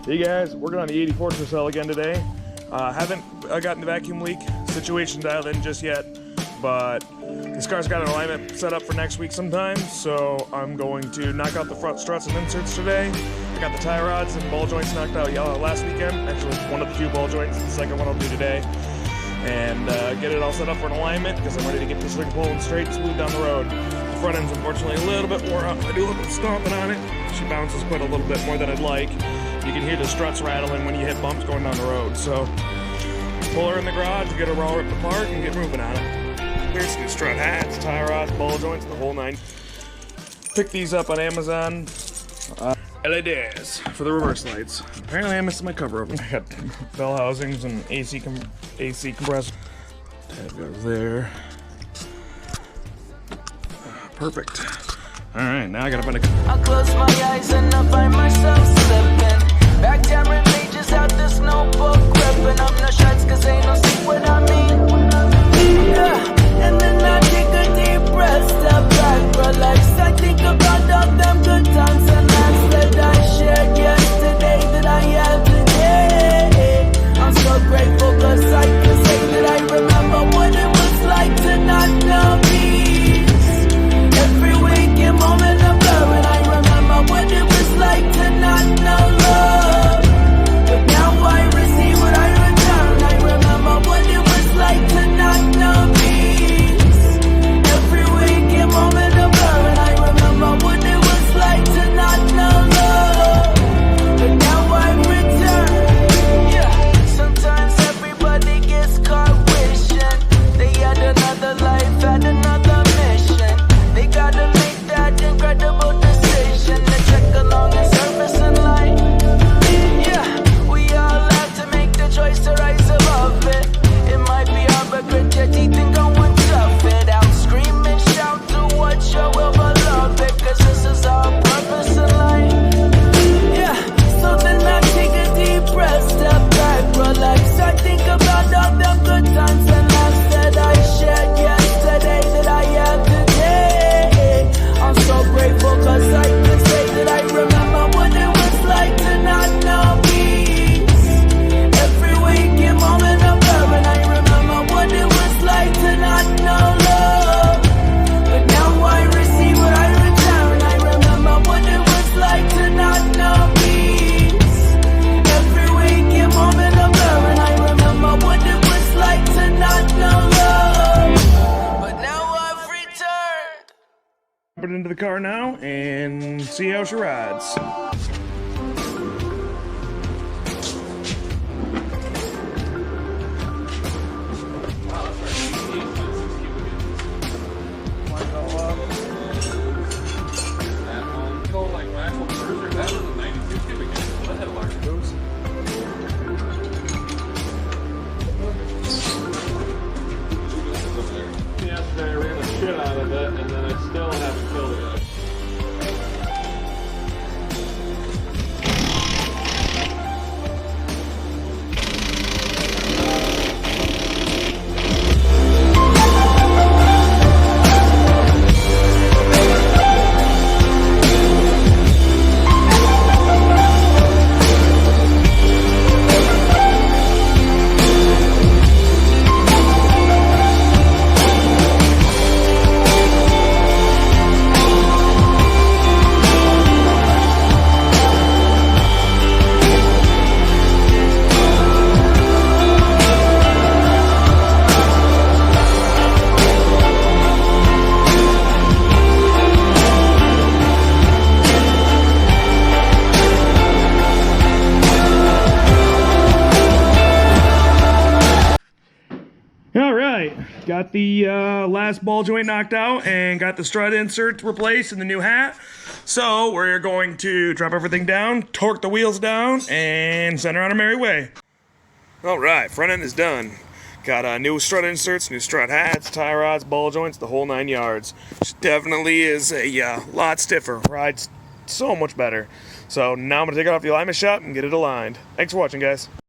Hey guys, working on the 84 Tercel again today. Haven't gotten the vacuum leak situation dialed in just yet, but this car's got an alignment set up for next week sometime, so I'm going to knock out the front struts and inserts today. I got the tie rods and ball joints knocked out last weekend. Actually, one of the two ball joints, the second one I'll do today. And get it all set up for an alignment because I'm ready to get this thing pulling straight and smooth down the road. The front end's unfortunately a little bit wore up. I do a little stomping on it. She bounces quite a little bit more than I'd like. You can hear the struts rattling when you hit bumps going down the road. So pull her in the garage, get her all ripped apart, and get moving on it. There's new strut hats, tie rods, ball joints, the whole nine. Picked these up on Amazon. LEDs for the reverse lights. Apparently I missed my cover of them. I got bell housings and AC compressor. Tab goes there. Perfect. Alright, now I gotta find a... I close my eyes and I find myself slipping. Back tearing pages out this notebook, ripping up no shots cause ain't no see what I mean. Yeah, and then I take a deep breath, step back, relax. I think about all them good times and nights that I shared yesterday that I have today. I'm so grateful cause I can say that I remember what it was like to not know peace. Every waking moment a blur and I remember what it was like to not know love. But now I receive what I return. I remember what it was like to not know peace. Every waking moment a blur and I remember what it was like to not know love. But now I return. Yeah, sometimes everybody gets caught wishing they had another life, had another mission. They gotta make that incredible decision to check along and surface in light. Yeah, we all have to make the choice to rise above it. It might be hard, but grit your teeth and go and tough it out. Scream and shout to what your will, but love it, cause this is our purpose in life. Yeah, so then I take a deep breath, step back, relax. I think about all the good times and laughs that I shared yesterday that I have today. I'm so grateful cause I can say that I remember what it was like to not know peace. Every waking moment a blur and I remember what it was like to not know love. But now I receive what I return. I remember what it was like to not know peace. Every waking moment a blur and I remember what it was like to not know love. But now I've returned. Put it into the car now and see how she rides. Yesterday I ran the shit out of it and then I still haven't killed it yet. Alright, got the last ball joint knocked out and got the strut insert replaced and the new hat. So we're going to drop everything down, torque the wheels down, and send her on her merry way. Alright, front end is done. Got new strut inserts, new strut hats, tie rods, ball joints, the whole 9 yards. She definitely is a lot stiffer, rides so much better. So now I'm going to take it off the alignment shop and get it aligned. Thanks for watching, guys.